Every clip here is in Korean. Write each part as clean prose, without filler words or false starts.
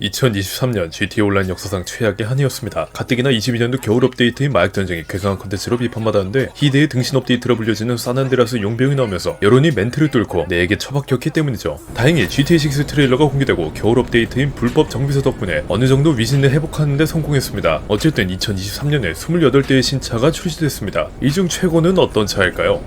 2023년 GTA 온라인 역사상 최악의 한 해였습니다. 가뜩이나 22년도 겨울 업데이트인 마약전쟁이 괴상한 컨텐츠로 비판받았는데 희대의 등신 업데이트라 불려지는 산안드레아스 용병이 나오면서 여론이 멘트를 뚫고 내에게 처박혔기 때문이죠. 다행히 GTA6 트레일러가 공개되고 겨울 업데이트인 불법 정비서 덕분에 어느 정도 위신을 회복하는 데 성공했습니다. 어쨌든 2023년에 28대의 신차가 출시됐습니다. 이 중 최고는 어떤 차일까요?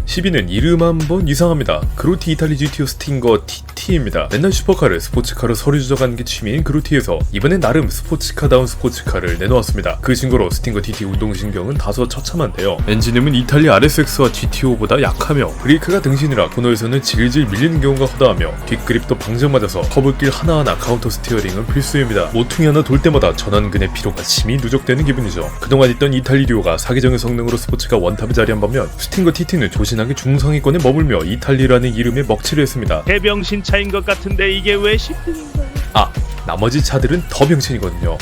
10위는 이름 한번 이상합니다. 그로티 이탈리 GTO 스팅거 TT입니다. 맨날 슈퍼카를 스포츠카로 서류 조작하는 게 취미인 그로티에서 이번엔 나름 스포츠카다운 스포츠카를 내놓았습니다. 그 증거로 스팅거 TT 운동신경은 다소 처참한데요. 엔진음은 이탈리 RSX와 GTO보다 약하며 브레이크가 등신이라 코너에서는 질질 밀리는 경우가 허다하며 뒷그립도 방정맞아서 커브길 하나하나 카운터 스티어링은 필수입니다. 모퉁이 하나 돌 때마다 전완근의 피로가 심히 누적되는 기분이죠. 그동안 있던 이탈리 듀오가 사기적인 성능으로 스포츠카 원탑에 자리한 반면 스팅거 TT는 조신하게 중상위권에 머물며 이탈리라는 이름에 먹칠을 했습니다. 대병신 차인 것 같은데 이게 왜 10등인가요? 나머지 차들은 더 병신이거든요.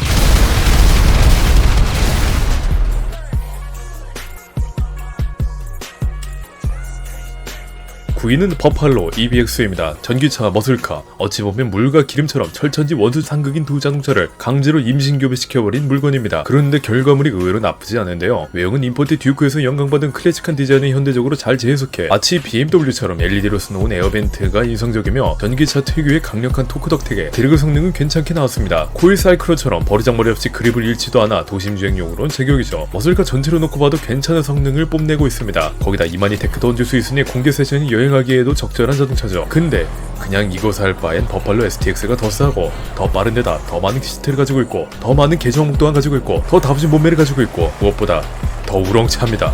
9위는 버팔로 EBX입니다. 전기차 머슬카. 어찌 보면 물과 기름처럼 철천지 원수 상극인 두 자동차를 강제로 임신교배시켜버린 물건입니다. 그런데 결과물이 의외로 나쁘지 않은데요. 외형은 임포트 듀크에서 영감받은 클래식한 디자인을 현대적으로 잘 재해석해 마치 BMW처럼 LED로 써놓은 에어벤트가 인상적이며 전기차 특유의 강력한 토크 덕택에 드래그 성능은 괜찮게 나왔습니다. 코일 사이클러처럼 버르장머리 없이 그립을 잃지도 않아 도심주행용으로는 제격이죠. 머슬카 전체로 놓고 봐도 괜찮은 성능을 뽐내고 있습니다. 거기다 이만희 테크도 얹을 수 있으니 공개 세션이 여행하기에도 적절한 자동차죠. 근데 그냥 이거 살 바엔 버팔로 STX가 더 싸고 더 빠른 데다 더 많은 디지털을 가지고 있고 더 많은 개정 목도안 가지고 있고 더 다부진 몸매를 가지고 있고 무엇보다 더 우렁차입니다.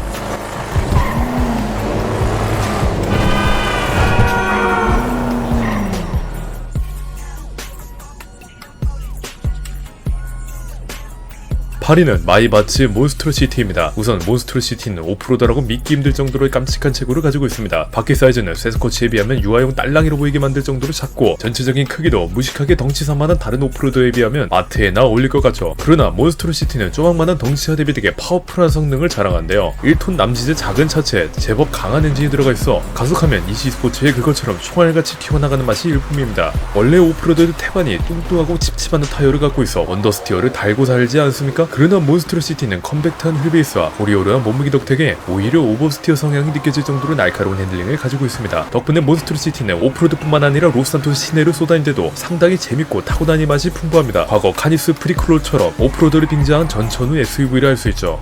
8위는 마이바츠 몬스트로시티입니다. 우선 몬스트로시티는 오프로드라고 믿기 힘들 정도로 깜찍한 체구를 가지고 있습니다. 바퀴 사이즈는 세스코치에 비하면 유아용 딸랑이로 보이게 만들 정도로 작고 전체적인 크기도 무식하게 덩치산만한 다른 오프로드에 비하면 마트에나 어울릴 것 같죠. 그러나 몬스트로시티는 조망만한 덩치와 대비되게 파워풀한 성능을 자랑한대요. 1톤 남짓의 작은 차체에 제법 강한 엔진이 들어가 있어 가속하면 이시 스포츠의 그것처럼 총알같이 튀어나가는 맛이 일품입니다. 원래 오프로드의 태반이 뚱뚱하고 찝찝한 타이어를 갖고 있어 언더스티어를 달고 살지 않습니까? 그러나 몬스트로시티는 컴팩트한 휠베이스와 고리오르한 몸무게 덕택에 오히려 오버스티어 성향이 느껴질 정도로 날카로운 핸들링을 가지고 있습니다. 덕분에 몬스트로시티는 오프로드뿐만 아니라 로스산토스 시내를 쏘다니는데도 상당히 재밌고 타고 다니는 맛이 풍부합니다. 과거 카니스 프리클로처럼 오프로드를 빙자한 전천후 SUV라 할 수 있죠.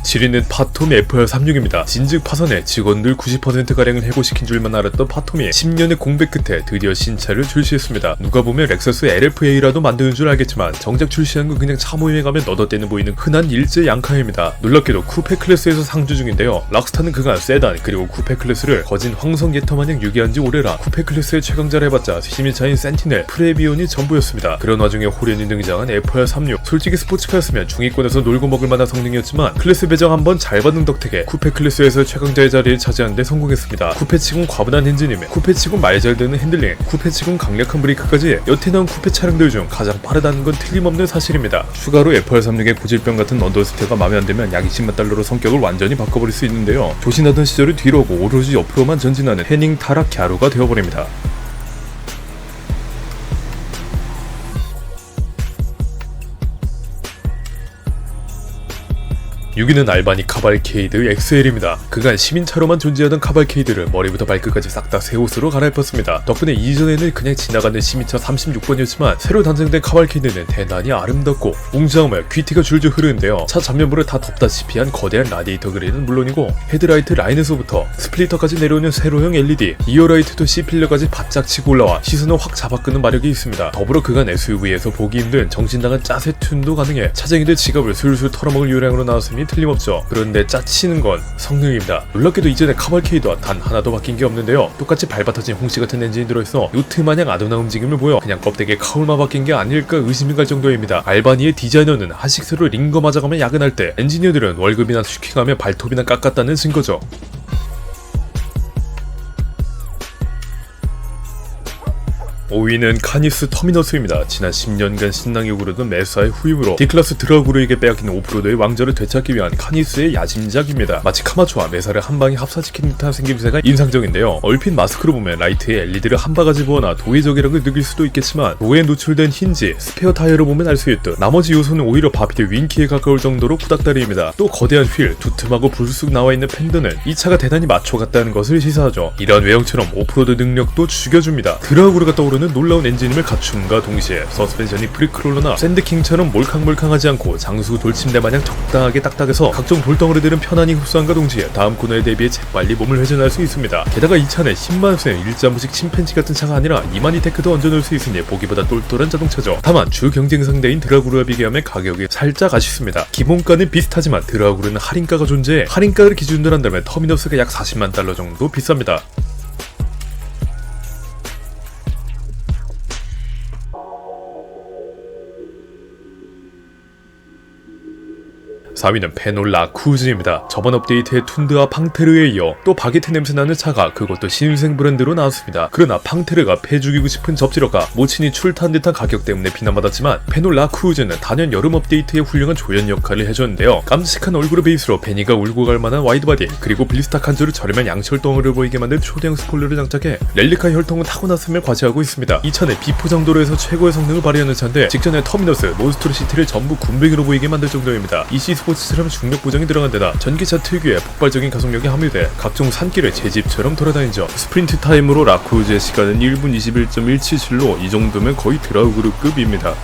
7위는 파톰 FR36입니다. 진즉 파선에 직원들 90%가량을 해고시킨 줄만 알았던 파톰이 10년의 공백 끝에 드디어 신차를 출시했습니다. 누가 보면 렉서스 LFA라도 만드는 줄 알겠지만 정작 출시한 건 그냥 차 모임에 가면 너덧대는 보이는 흔한 일제 양카입니다. 놀랍게도 쿠페 클래스에서 상주 중인데요. 락스타는 그간 세단 그리고 쿠페 클래스를 거진 황성 예터마냥 유기한 지 오래라 쿠페 클래스의 최강자를 해봤자 시민차인 센티넬, 프레비온이 전부였습니다. 그런 와중에 호련히 등장한 FR36. 솔직히 스포츠카였으면 중위권에서 놀고 먹을 만한 성능이었지만 클래스 배정 한번 잘 받는 덕택에 쿠페 클래스에서 최강자의 자리를 차지하는 데 성공했습니다. 쿠페치곤 과분한 엔진임에 쿠페치곤 말 잘 되는 핸들링, 쿠페치곤 강력한 브레이크까지 여태 나온 쿠페 차량들 중 가장 빠르다는 건 틀림없는 사실입니다. 추가로 FR36의 고질병 같은 언더스티어가 마음에 안 들면 약 20만 달러로 성격을 완전히 바꿔버릴 수 있는데요. 조신하던 시절을 뒤로 하고 오로지 옆으로만 전진하는 해닝 타락 갸루가 되어버립니다. 6위는 알바니 카발케이드 XL입니다. 그간 시민차로만 존재하던 카발케이드를 머리부터 발끝까지 싹 다 새 옷으로 갈아입혔습니다. 덕분에 이전에는 그냥 지나가는 시민차 36번이었지만 새로 단장된 카발케이드는 대단히 아름답고 웅장하며 귀티가 줄줄 흐르는데요. 차 전면부를 다 덮다시피 한 거대한 라디에이터 그릴은 물론이고 헤드라이트 라인에서부터 스플리터까지 내려오는 세로형 LED, 이어라이트도 C필러까지 바짝 치고 올라와 시선을 확 잡아끄는 마력이 있습니다. 더불어 그간 SUV에서 보기 힘든 정신나간 짜세 튠도 가능해 차쟁이들 지갑을 술술 털어먹을 요량으로 나왔으니 틀림없죠. 그런데 짜치는 건 성능입니다. 놀랍게도 이전에 카발케이드와 단 하나도 바뀐 게 없는데요. 똑같이 밟아터진 홍씨 같은 엔진이 들어있어 요트마냥 아도나 움직임을 보여 그냥 껍데기에 카울만 바뀐 게 아닐까 의심이 갈 정도입니다. 알바니의 디자이너는 하식스로 링거 맞아가며 야근할 때 엔지니어들은 월급이나 슈킹하며 발톱이나 깎았다는 증거죠. 5위는 카니스 터미너스입니다. 지난 10년간 신나게 오르던 메사의 후임으로 D클래스 드라구르에게 빼앗긴 오프로드의 왕좌를 되찾기 위한 카니스의 야심작입니다. 마치 카마초와 메사를 한방에 합사시킨 듯한 생김새가 인상적인데요. 얼핏 마스크로 보면 라이트에 LED를 한 바가지 부어나 도의적이라고 느낄 수도 있겠지만 도에 노출된 힌지, 스페어 타이어로 보면 알 수 있듯 나머지 요소는 오히려 바비드 윙키에 가까울 정도로 구닥다리입니다. 또 거대한 휠, 두툼하고 불쑥 나와있는 팬더는 이 차가 대단히 마초 같다는 것을 시사하죠. 이러한 외형처럼 오프로드 능력도 죽여줍니다. 드라구르가 떠오르는 놀라운 엔진임을 갖춤과 동시에 서스펜션이 프리크롤러나 샌드킹처럼 몰캉몰캉하지 않고 장수 돌침대 마냥 적당하게 딱딱해서 각종 돌덩어리들은 편안히 흡수함과 동시에 다음 코너에 대비해 재빨리 몸을 회전할 수 있습니다. 게다가 이 차는 10만원에 일자무식 침팬지 같은 차가 아니라 이마니 테크도 얹어놓을 수 있으니 보기보다 똘똘한 자동차죠. 다만 주 경쟁 상대인 드라구르와 비교하면 가격이 살짝 아쉽습니다. 기본가는 비슷하지만 드라구르는 할인가가 존재해 할인가를 기준으로 한다면 터미너스가 약 40만 달러 정도 비쌉니다. 4위는 페놀라 쿠즈입니다. 저번 업데이트의 툰드와 팡테르에 이어 또 바게트 냄새나는 차가 그것도 신생 브랜드로 나왔습니다. 그러나 팡테르가 패 죽이고 싶은 접지력과 모친이 출타한 듯한 가격 때문에 비난받았지만 페놀라 쿠즈는 단연 여름 업데이트의 훌륭한 조연 역할을 해줬는데요. 깜찍한 얼굴을 베이스로 베니가 울고 갈 만한 와이드바디 그리고 블리스타 칸즈를 저렴한 양철덩어리를 보이게 만든 초대형 스포일러를 장착해 렐리카 혈통은 타고났음을 과시하고 있습니다. 이 차는 비포장 도로에서 최고의 성능을 발휘하는 차인데 직전에 터미너스, 몬스터로 시티를 전부 군뱅이로 보이게 만들 정도입니다. EC 스포츠처럼 중력 보정이 들어간 데다 전기차 특유의 폭발적인 가속력이 함유돼 각종 산길을 제 집처럼 돌아다니죠. 스프린트 타임으로 라쿠즈의 시간은 1분 21.177로 이 정도면 거의 드라구르급입니다.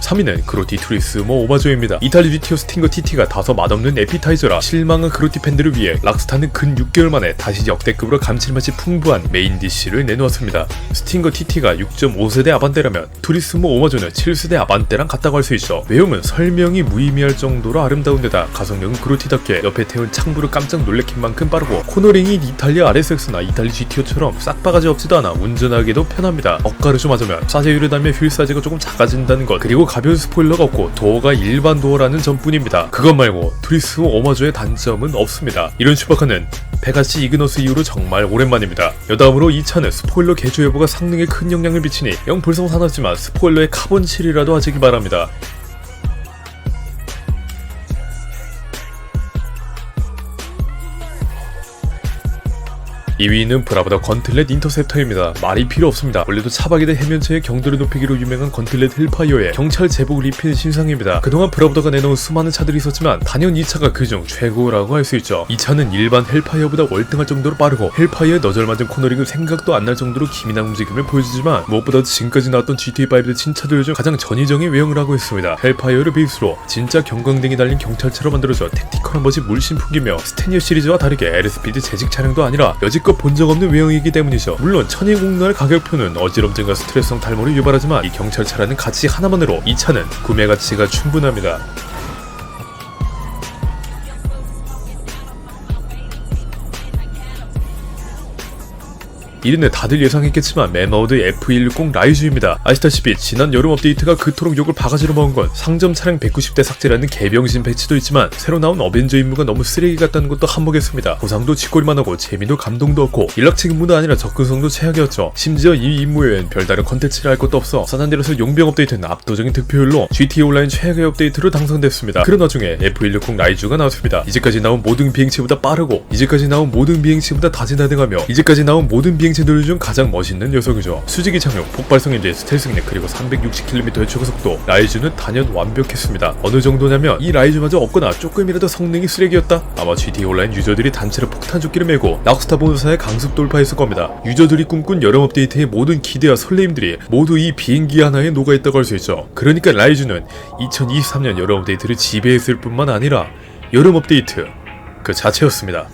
3위는 그로티 투리스모 오마조입니다. 이탈리 GTO 스팅거 TT가 다소 맛없는 에피타이저라 실망한 그로티 팬들을 위해 락스타는 근 6개월 만에 다시 역대급으로 감칠맛이 풍부한 메인 디쉬를 내놓았습니다. 스팅거 TT가 6.5세대 아반떼라면 투리스모 오마조는 7세대 아반떼랑 같다고 할 수 있어 외형은 설명이 무의미할 정도로 아름다운 데다 가속력은 그로티답게 옆에 태운 창부를 깜짝 놀래킨 만큼 빠르고 코너링이 이탈리아 RSX나 이탈리 GTO처럼 싹바가지 없지도 않아 운전하기도 편합니다. 엇가를 좀 하자면 사제율에 달면 휠 사이즈가 조금 작아진다는 것 그리고 가벼운 스포일러가 없고 도어가 일반 도어라는 점뿐입니다. 그것 말고 투리스모 오마조의 단점은 없습니다. 이런 슈퍼카는 페가시 이그너스 이후로 정말 오랜만입니다. 여다음으로 이 차는 스포일러 개조 여부가 상능에 큰 영향을 미치니 영 불성사납지만 스포일러의 카본 칠이라도 하시길 바랍니다. 2위는 브라보더 건틀렛 인터셉터입니다. 말이 필요 없습니다. 원래도 차박이든 해면체의 경도를 높이기로 유명한 건틀렛 힐파이어의 경찰 제복 리필 신상입니다. 그동안 브라보더가 내놓은 수많은 차들이 있었지만 단연 이 차가 그중 최고라고 할 수 있죠. 이 차는 일반 힐파이어보다 월등할 정도로 빠르고 힐파이어의 너절맞은 코너링은 생각도 안 날 정도로 기민한 움직임을 보여주지만 무엇보다 지금까지 나왔던 GT5의 신차들 중 가장 전위적인 외형을 하고 있습니다. 힐파이어를 베이스로 진짜 경광등이 달린 경찰차로 만들어져 택티컬한 멋이 물씬 풍기며 스테니어 시리즈와 다르게 LSPD 재직 차량도 아니라 여지껏 본 적 없는 외형이기 때문이죠. 물론 천이공날 가격표는 어지럼증과 스트레스성 탈모를 유발하지만 이 경찰차라는 가치 하나만으로 이 차는 구매 가치가 충분합니다. 이른데 다들 예상했겠지만 맨마우드 F160 라이즈입니다. 아시다시피 지난 여름 업데이트가 그토록 욕을 바가지로 먹은 건 상점 차량 190대 삭제라는 개병신 패치도 있지만 새로 나온 어벤져 임무가 너무 쓰레기 같다는 것도 한몫했습니다. 보상도 쥐꼬리만 하고 재미도 감동도 없고 일락책 임무도 아니라 접근성도 최악이었죠. 심지어 이 임무에는 별다른 컨텐츠를 할 것도 없어 사단대로서 용병 업데이트는 압도적인 득표율로 GTA 온라인 최악의 업데이트로 당선됐습니다. 그런 와중에 F160 라이즈가 나왔습니다. 이제까지 나온 모든 비행체보다 빠르고 이제까지 나온 모든 비행체보다 다재다능하며 이제까지 나온 모든 비행체들 중 가장 멋있는 녀석이죠. 수직이 착륙, 폭발성 인제 스텔스 기능 그리고 360km의 초고속도 라이즈는 단연 완벽했습니다. 어느 정도냐면 이 라이즈마저 없거나 조금이라도 성능이 쓰레기였다? 아마 GTA 온라인 유저들이 단체로 폭탄조끼를 메고 락스타 본사에 강습 돌파했을 겁니다. 유저들이 꿈꾼 여름 업데이트의 모든 기대와 설레임들이 모두 이 비행기 하나에 녹아있다고 할 수 있죠. 그러니까 라이즈는 2023년 여름 업데이트를 지배했을 뿐만 아니라 여름 업데이트 그 자체였습니다.